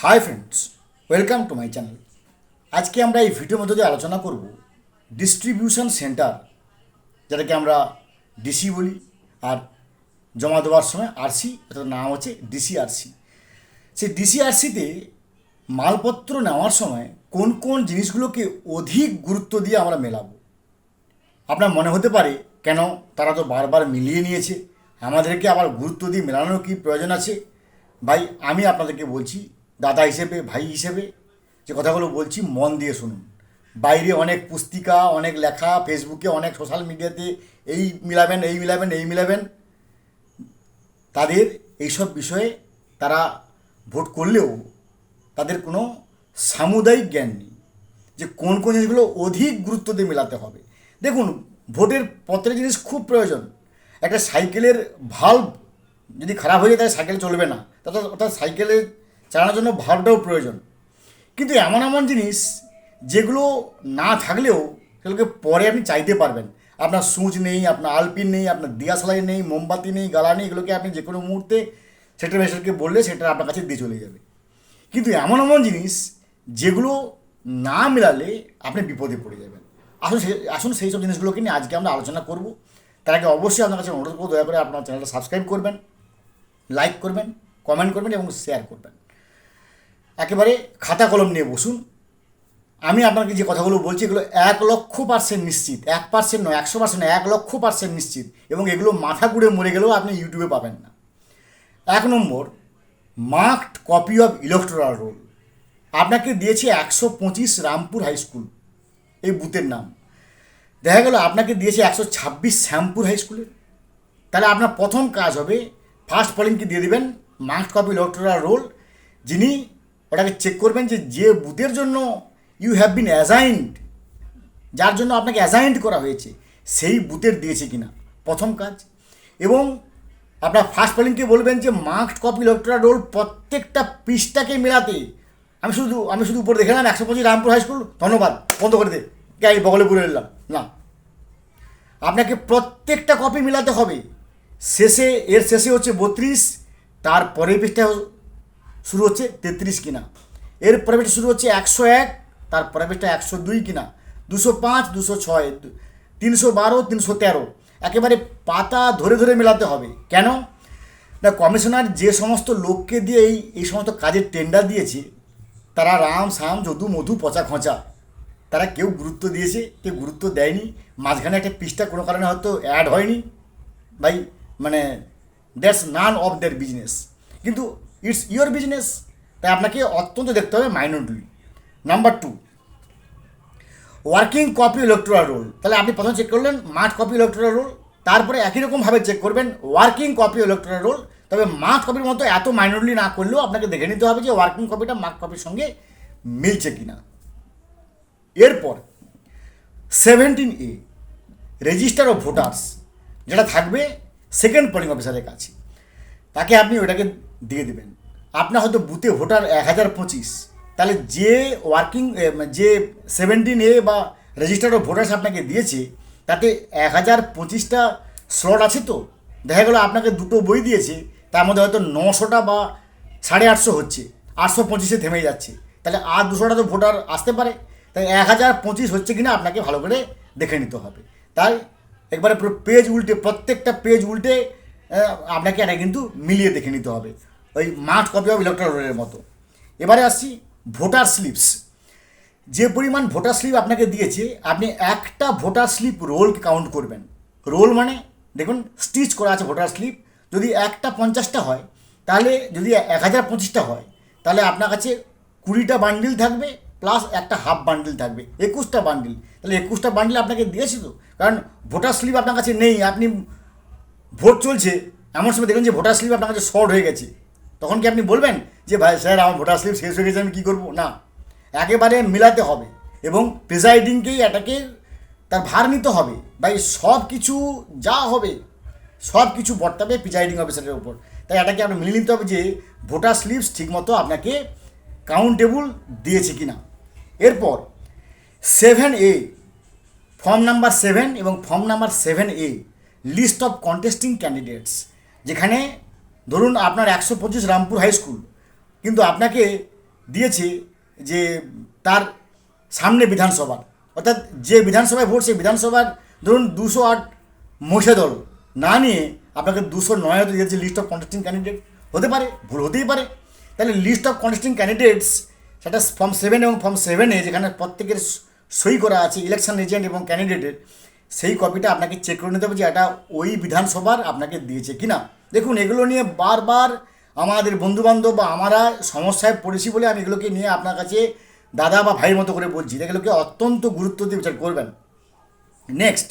Hi friends, welcome to my channel. আজকে আমরা এই ভিডিওর মধ্যে দিয়ে আলোচনা করব ডিস্ট্রিবিউশন সেন্টার, যেটাকে আমরা ডিসি বলি, আর জমা দেওয়ার সময় আরসি, এটার নাম হচ্ছে ডিসিআরসি। সেই ডিসিআরসিতে মালপত্র নেওয়ার সময় কোন কোন জিনিসগুলোকে অধিক গুরুত্ব দিয়ে আমরা মেলাবো। আপনার মনে হতে পারে, কেন, তারা তো বারবার মিলিয়ে নিয়েছে, আমাদেরকে আবার গুরুত্ব দিয়ে মেলানোর কি প্রয়োজন আছে? ভাই, আমি আপনাদেরকে বলছি, দাদা হিসেবে, ভাই হিসেবে যে কথাগুলো বলছি, মন দিয়ে শুনুন। বাইরে অনেক পুস্তিকা, অনেক লেখা, ফেসবুকে অনেক সোশ্যাল মিডিয়াতে এই মিলাবেন, এই মিলাবেন, এই মিলাবেন, তাদের এইসব বিষয়ে তারা ভোট করলেও তাদের কোনো সামুদায়িক জ্ঞান নেই যে কোন কোন জিনিসগুলো অধিক গুরুত্ব দিয়ে মেলাতে হবে। দেখুন, ভোটের প্রত্যেকটা জিনিস খুব প্রয়োজন। একটা সাইকেলের ভাল্ব যদি খারাপ হয়ে যায় তাহলে সাইকেল চলবে না, অর্থাৎ সাইকেলে চালানোর জন্য ভাল্বটাও প্রয়োজন। কিন্তু এমন এমন জিনিস যেগুলো না থাকলেও সেগুলোকে পরে আপনি চাইতে পারবেন। আপনার সুচ নেই, আপনার আলপিন নেই, আপনার দিয়াশলাই নেই, মোমবাতি নেই, গালা নেই, এগুলোকে আপনি যে কোনো মুহূর্তে সেটা মেশারকে বললে সেটা আপনার কাছে দিয়ে চলে যাবে। কিন্তু এমন এমন জিনিস যেগুলো না মেলালে আপনি বিপদে পড়ে যাবেন। আসুন সেই সব জিনিসগুলোকে নিয়ে আজকে আমরা আলোচনা করব। তার আগে অবশ্যই আপনার কাছে অনুরোধ করব, দয়া করে আপনার চ্যানেলটা সাবস্ক্রাইব করবেন, লাইক করবেন, কমেন্ট করবেন এবং শেয়ার করবেন। একেবারে খাতা কলম নিয়ে বসুন। আমি আপনাকে যে কথাগুলো বলছি এগুলো 1,00,000% নিশ্চিত, 1% নয়, 100% নয়, 1,00,000% নিশ্চিত, এবং এগুলো মাথা ঘুরে মরে গেলেও আপনি ইউটিউবে পাবেন না। 1 নম্বর, marked copy of electoral roll. আপনাকে দিয়েছে 125 রামপুর হাই স্কুল, এই বুথের নাম। দেখা গেল আপনাকে দিয়েছে 126 শ্যামপুর হাই স্কুলের। তাহলে আপনার প্রথম কাজ হবে, ফার্স্ট পলিংকে দিয়ে দেবেন মার্কড কপি ইলেকটোরাল রোল। যিনি ওটাকে চেক করবেন যে বুথের জন্য ইউ হ্যাভ বিন অ্যাসাইন্ড, যার জন্য আপনাকে অ্যাসাইন্ড করা হয়েছে, সেই বুথের দিয়েছে কিনা, প্রথম কাজ। এবং আপনার ফার্স্ট পলিংকে বলবেন যে মার্কড কপি ইলেকটোরাল রোল প্রত্যেকটা পৃষ্ঠাকে মেলাতে। আমি শুধু উপরে দেখে নিলাম 125 রামপুর হাই স্কুল, ধন্যবাদ, বন্ধ করে দে, গাড়ি বগলে পুরে এলাম না। আপনাকে প্রত্যেকটা কপি মেলাতে হবে। এর শেষে হচ্ছে 32, তার পরের পৃষ্ঠা শুরু হচ্ছে 33 কিনা, এর পরের পৃষ্ঠা শুরু হচ্ছে 101, তার পরের পৃষ্ঠা 102 কিনা, 205, 206, 312, 313, একেবারে পাতা ধরে ধরে মেলাতে হবে। কেন না, কমিশনার যে সমস্ত লোককে দিয়ে এই সমস্ত কাজের টেন্ডার দিয়েছে, তারা রাম শাম যদু মধু পচা খোঁচা, তারা কেউ গুরুত্ব দিয়েছে, কেউ গুরুত্ব দেয়নি। মাঝখানে একটা পৃষ্ঠা কোনো কারণে হয়তো অ্যাড হয়নি, ভাই, মানে that's none of their business, কিন্তু ইটস ইয়োর বিজনেস। তাই আপনাকে অত্যন্ত দেখতে হবে minority. Number 2, working copy electoral role. তাহলে আপনি প্রথমে চেক করলেন মার্কড কপি ইলেকটোরাল রোল, তারপরে একই রকমভাবে চেক করবেন ওয়ার্কিং কপি ইলেকটোরাল রোল। তবে মার্কড কপির মতো এত মাইনরিটি না করলেও আপনাকে দেখে নিতে হবে যে ওয়ার্কিং কপিটা মার্কড কপির সঙ্গে মিলছে কিনা। এরপর 17A, রেজিস্টার অফ ভোটার্স, যেটা থাকবে সেকেন্ড পোলিং অফিসারের কাছে, তাকে আপনি ওটাকে দিয়ে দেবেন। আপনার হয়তো বুথে ভোটার 1025, তাহলে যে 17A বা রেজিস্টার অফ ভোটার্স আপনাকে দিয়েছে, তাতে 1025টা স্লট আছে। তো দেখা গেলো আপনাকে দুটো বই দিয়েছে, তার মধ্যে হয়তো 900টা বা 850 হচ্ছে, 825-এ থেমে যাচ্ছে, তাহলে আর 200টা তো ভোটার আসতে পারে। তাই 1025 হচ্ছে কিনা আপনাকে ভালো করে দেখে নিতে হবে। তাই একবারে পুরো পেজ উল্টে, প্রত্যেকটা পেজ উল্টে আপনাকে এটা কিন্তু মিলিয়ে দেখে নিতে হবে, ওই মার্কড কপি অফ ইলেকটোরাল রোলের মতো। এবারে আসছি ভোটার স্লিপস। যে পরিমাণ ভোটার স্লিপ আপনাকে দিয়েছে, আপনি একটা ভোটার স্লিপ রোলকে কাউন্ট করবেন। রোল মানে দেখুন স্টিচ করা আছে ভোটার স্লিপ। যদি একটা 50টা হয়, তাহলে যদি 1025টা হয়, তাহলে আপনার কাছে 20টা বান্ডিল থাকবে, প্লাস একটা হাফ বান্ডিল থাকবে, 21টা বান্ডিল। তাহলে 21টা বান্ডিল আপনাকে দিয়েছে তো, কারণ ভোটার স্লিপ আপনার কাছে নেই, আপনি ভোট চলছে, এমন সময় দেখবেন যে ভোটার স্লিপ আপনার কাছে শর্ট হয়ে গেছে, তখন কি আপনি বলবেন যে ভাই স্যার আমার ভোটার স্লিপ শেষ হয়ে গেছে, আমি কী করবো? না, একেবারে মিলাতে হবে এবং প্রিজাইডিংকেই এটাকে তার ভার নিতে হবে। ভাই, সব কিছু যা হবে সব কিছু বর্তাবে প্রিজাইডিং অফিসারের উপর। তাই এটাকে আপনার মিলিয়ে নিতে হবে যে ভোটার স্লিপস ঠিকমতো আপনাকে কাউন্টেবল দিয়েছে কিনা। এরপর 7A, ফর্ম নাম্বার 7 এবং form number 7A, list of contesting candidates. যেখানে ধরুন আপনার 125 রামপুর হাই স্কুল, কিন্তু আপনাকে দিয়েছে যে তার সামনে বিধানসভার, অর্থাৎ যে বিধানসভায় ভোট সেই বিধানসভার ধরুন 208 মহিষা দল না নিয়ে আপনাকে 209 হতে দিয়েছে লিস্ট অফ কন্টেস্টিং ক্যান্ডিডেট। হতে পারে, ভুল হতেই পারে। তাহলে লিস্ট অফ কন্টেস্টিং ক্যান্ডিডেটস সেটা ফর্ম 7 এবং ফর্ম 7-এ যেখানে প্রত্যেকের সই করা আছে ইলেকশন এজেন্ট এবং ক্যান্ডিডেটের, সেই কপিটা আপনাকে চেক করে নিতে হবে যে এটা ওই বিধানসভার আপনাকে দিয়েছে কিনা। দেখুন, এগুলো নিয়ে বারবার আমাদের বন্ধুবান্ধব বা আমরা সমস্যায় পড়েছি বলে আমি এগুলোকে নিয়ে আপনার কাছে দাদা বা ভাইয়ের মতো করে বলছি। এগুলোকে অত্যন্ত গুরুত্ব দিয়ে বিচার করবেন। নেক্সট,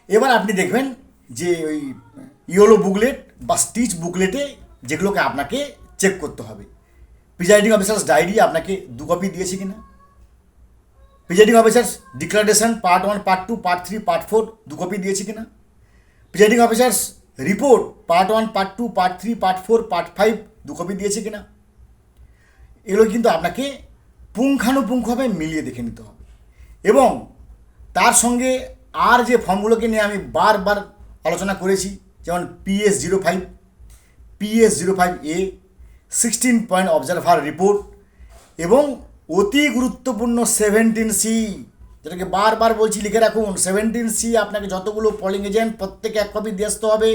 এবার আপনি দেখবেন যে ওই ইয়েলো বুকলেট বা স্টিচ বুকলেটে যেগুলোকে আপনাকে চেক করতে হবে, প্রিজাইডিং অফিসার্স ডায়েরি আপনাকে 2 কপি দিয়েছে কিনা, presiding officers declaration part 1, part 2, part 3, part 4 2 copy দিয়েছে কিনা, presiding officers report part 1, part 2, part 3, part 4, part 5 2 copy দিয়েছে কিনা। এগুলো কিন্তু আপনাকে পুঙ্খানুপুঙ্খভাবে মিলিয়ে দেখে নিতে হবে। এবং তার সঙ্গে আর যে ফর্মগুলোকে নিয়ে আমি বারবার আলোচনা করেছি, যেমন PS05, PS05A, 16 point observer report এবং অতি গুরুত্বপূর্ণ 17C, যেটাকে বারবার বলছি লিখে রাখুন। 17C আপনাকে যতগুলো পোলিং এজেন্ট প্রত্যেকে 1 কপি দিয়ে আসতে হবে,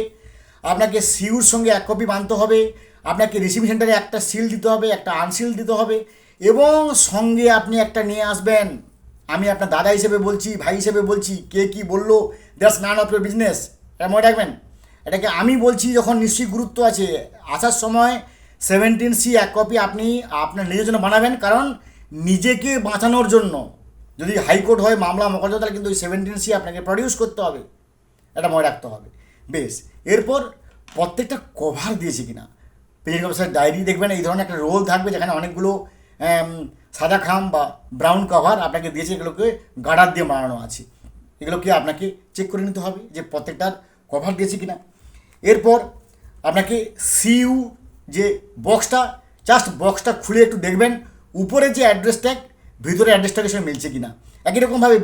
আপনাকে সিউর সঙ্গে 1 কপি বানতে হবে, আপনাকে রিসিভিং সেন্টারে একটা সিল দিতে হবে, একটা আনসিল দিতে হবে এবং সঙ্গে আপনি একটা নিয়ে আসবেন। আমি আপনার দাদা হিসেবে বলছি, ভাই হিসেবে বলছি, কে কী বললো that's none of your business, এটা মনে রাখবেন। এটাকে আমি বলছি যখন নিশ্চয়ই গুরুত্ব আছে। আসার সময় 17C 1 কপি আপনি আপনার নিজের জন্য বানাবেন, কারণ নিজেকে বাঁচানোর জন্য যদি হাইকোর্ট হয় মামলা মোকদ্দমা, তাহলে কিন্তু ওই 17C আপনাকে প্রডিউস করতে হবে, এটা মনে রাখতে হবে। বেশ, এরপর প্রত্যেকটা কভার দিয়েছে কিনা, প্রেজেন্ট অফিসার ডায়েরি দেখবেন এই ধরনের একটা রোল থাকবে যেখানে অনেকগুলো সাদা খাম বা ব্রাউন কভার আপনাকে দিয়েছে, এগুলোকে গার্ডার দিয়ে বানানো আছে। এগুলোকে আপনাকে চেক করে নিতে হবে যে প্রত্যেকটার কভার দিয়েছে কিনা। এরপর আপনাকে সিইউ যে বক্সটা, জাস্ট বক্সটা খুলে একটু দেখবেন উপরে যে অ্যাড্রেস ট্যাগ ভিতরে অ্যাড্রেস ট্যাগের সঙ্গে মিলছে কিনা। একই রকমভাবে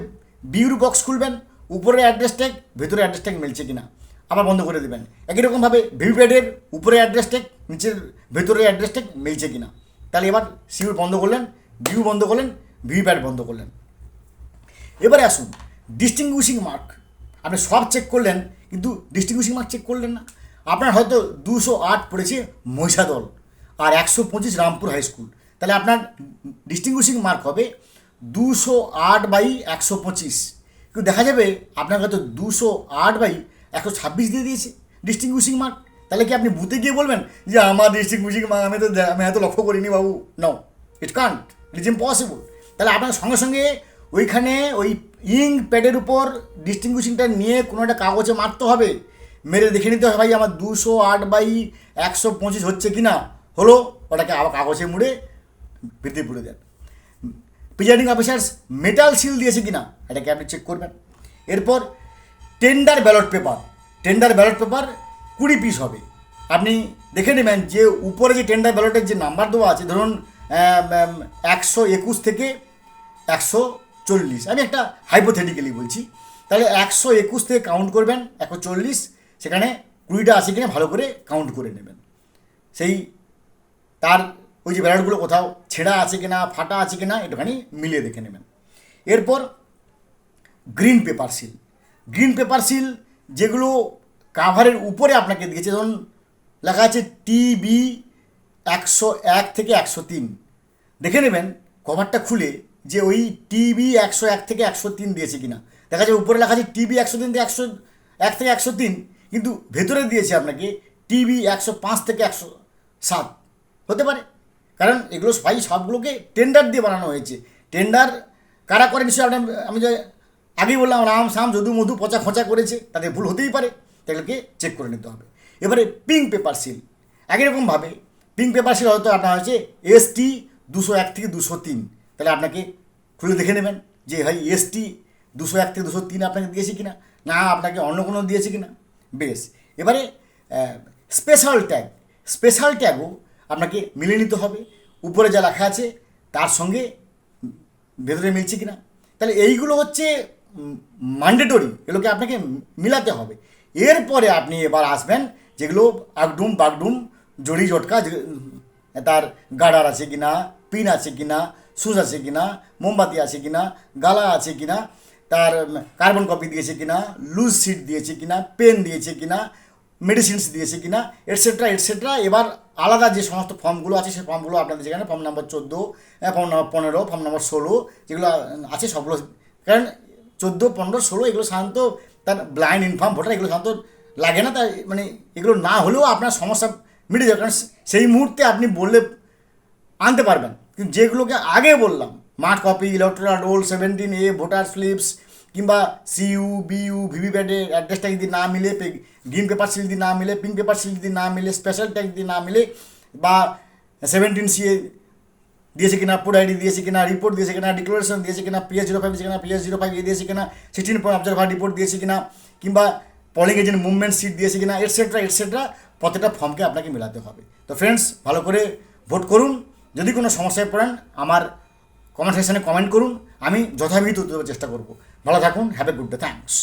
বিউর বক্স খুলবেন, উপরে অ্যাড্রেস ট্যাগ ভিতরে অ্যাড্রেস ট্যাগ মিলছে কিনা, আবার বন্ধ করে দেবেন। একই রকমভাবে ভিভিপ্যাটের উপরে অ্যাড্রেস ট্যাগ নিচের ভেতরে অ্যাড্রেস ট্যাগ মিলছে কিনা। তাহলে এবার সিইউ বন্ধ করলেন, বিউ বন্ধ করলেন, ভিভিপ্যাট বন্ধ করলেন। এবারে আসুন ডিস্টিংগুইশিং মার্ক। আপনি সব চেক করলেন কিন্তু ডিস্টিংগুইশিং মার্ক চেক করলেন না। আপনার হয়তো 208 পড়েছে মহিষাদল আর 125 রামপুর হাই স্কুল, তাহলে আপনার ডিস্টিংগুইশিং মার্ক হবে 208/125। কিন্তু দেখা যাবে আপনার হয়তো 208/126 দিয়ে দিয়েছে ডিস্টিংগুইশিং মার্ক। তাহলে কি আপনি বুথে গিয়ে বলবেন যে আমার ডিস্টিংগুইশিং মার্ক আমি এত লক্ষ্য করিনি বাবু? No, it can't, it is impossible. তাহলে আপনার সঙ্গে সঙ্গে ওইখানে ওই ইঙ্ক প্যাডের উপর ডিস্টিংগুইশিংটা নিয়ে কোনো একটা কাগজে মারতে হবে, মেরে দেখে নিতে হবে ভাই আমার 208/125 হচ্ছে কি না। হলো, ওটাকে আবার কাগজে মুড়ে ভিতরে পুড়ে দেন। প্রিজাইডিং অফিসার্স মেটাল সিল দিয়েছে কিনা এটাকে আপনি চেক করবেন। এরপর tender ballot paper, tender ballot paper 20 piece হবে। আপনি দেখে নেবেন যে উপরে যে টেন্ডার ব্যালটের যে নাম্বার দেওয়া আছে, ধরুন 121 থেকে 140, আমি একটা হাইপোথেটিক্যালি বলছি, তাহলে 121 থেকে কাউন্ট করবেন 140, সেখানে 20টা আছে কিনা ভালো করে কাউন্ট করে নেবেন। সেই তার ওই যে ব্যালটগুলো কোথাও ছেঁড়া আছে কিনা, ফাটা আছে কিনা একটুখানি মিলিয়ে দেখে নেবেন। এরপর green paper seal, green paper seal যেগুলো কাভারের উপরে আপনাকে দিয়েছে, ধরুন লেখা আছে TB 101 থেকে 103, দেখে নেবেন কভারটা খুলে যে ওই TB 101 থেকে 103 দিয়েছে কিনা। দেখা যায় উপরে লেখা আছে TB 103 থেকে 101 থেকে 103, কিন্তু ভেতরে দিয়েছে আপনাকে TB 105 থেকে 107। হতে পারে, কারণ এগুলো সবগুলোকে টেন্ডার দিয়ে বানানো হয়েছে। টেন্ডার কারা করে নিশ্চয়ই আপনার, আমি যে আগেই বললাম রাম সাম যদু মধু পচা খোঁচা করেছে, তাদের ভুল হতেই পারে, এগুলোকে চেক করে নিতে হবে। এবারে পিঙ্ক পেপার সিল, একই রকমভাবে পিঙ্ক পেপার সিল হয়তো আপনার হচ্ছে ST 201 থেকে 203, তাহলে আপনাকে খুলে দেখে নেবেন যে ভাই ST 201 থেকে 203 আপনাকে দিয়েছে কিনা, না আপনাকে অন্য কোনো দিয়েছে কিনা। বেশ, এবারে স্পেশাল ট্যাগ, স্পেশাল ট্যাগও আপনাকে মিলিয়ে নিতে হবে, উপরে যা লেখা আছে তার সঙ্গে ভেতরে মিলছে কিনা। তাহলে এইগুলো হচ্ছে ম্যান্ডেটরি, এগুলোকে আপনাকে মিলাতে হবে। এরপরে আপনি এবার আসবেন যেগুলো আগডুম বাগডুম জড়ি জটকা, তার গার্ডার আছে কিনা, পিন আছে কিনা, সুচ আছে কিনা, মোমবাতি আছে কিনা, গালা আছে কিনা, তার কার্বন কপি দিয়েছে কিনা, লুজ সিট দিয়েছে কিনা, পেন দিয়েছে কিনা, মেডিসিনস দিয়েছে কিনা, এটসেট্রা এটসেট্রা। এবার আলাদা যে সমস্ত ফর্মগুলো আছে সেই ফর্মগুলো আপনাদের যেখানে form number 14, form number 15, form number 16 যেগুলো আছে সবগুলো, কারণ 14, 15, 16 এগুলো সাধারণত তার ব্লাইন্ড ইনফর্ম ভোটার, এগুলো সাধারণত লাগে না, তাই মানে এগুলো না হলেও আপনার সমস্যা মিটে যাবে, কারণ সেই মুহূর্তে আপনি বললে আনতে পারবেন। কিন্তু যেগুলোকে আগে বললাম, মাঠ copy, electoral roll, 17A, voter slips, কিংবা সিইউ, বিইউ, ভিভিপ্যাটের অ্যাড্রেসটা যদি না মিলে, গ্রিন পেপার সিল যদি না মিলে, পিঙ্ক পেপার সিল যদি না মিলে, স্পেশাল ট্যাগ যদি না মিলে, বা 17CA দিয়েছে কিনা, পুড আইডি দিয়েছে কিনা, রিপোর্ট দিয়েছে কিনা, ডিক্লারেশন দিয়েছে কিনা, PS05 দিয়েছে কিনা, PS05 দিয়েছে কিনা, 16 পয়েন্ট অবজারভার রিপোর্ট দিয়েছে কিনা, কিংবা পলিং এজেন্ট মুভমেন্ট সিট দিয়েছে কিনা, এটসেট্রা এটসেট্রা, প্রত্যেকটা ফর্মকে আপনাকে মেলাতে হবে। তো ফ্রেন্ডস, ভালো করে ভোট করুন। যদি কোনো সমস্যায় পড়েন আমার কমেন্ট সেকশনে কমেন্ট করুন, আমি যথাবিহিত উত্তর দেওয়ার চেষ্টা করব। ভালো থাকুন, have a good day, thanks.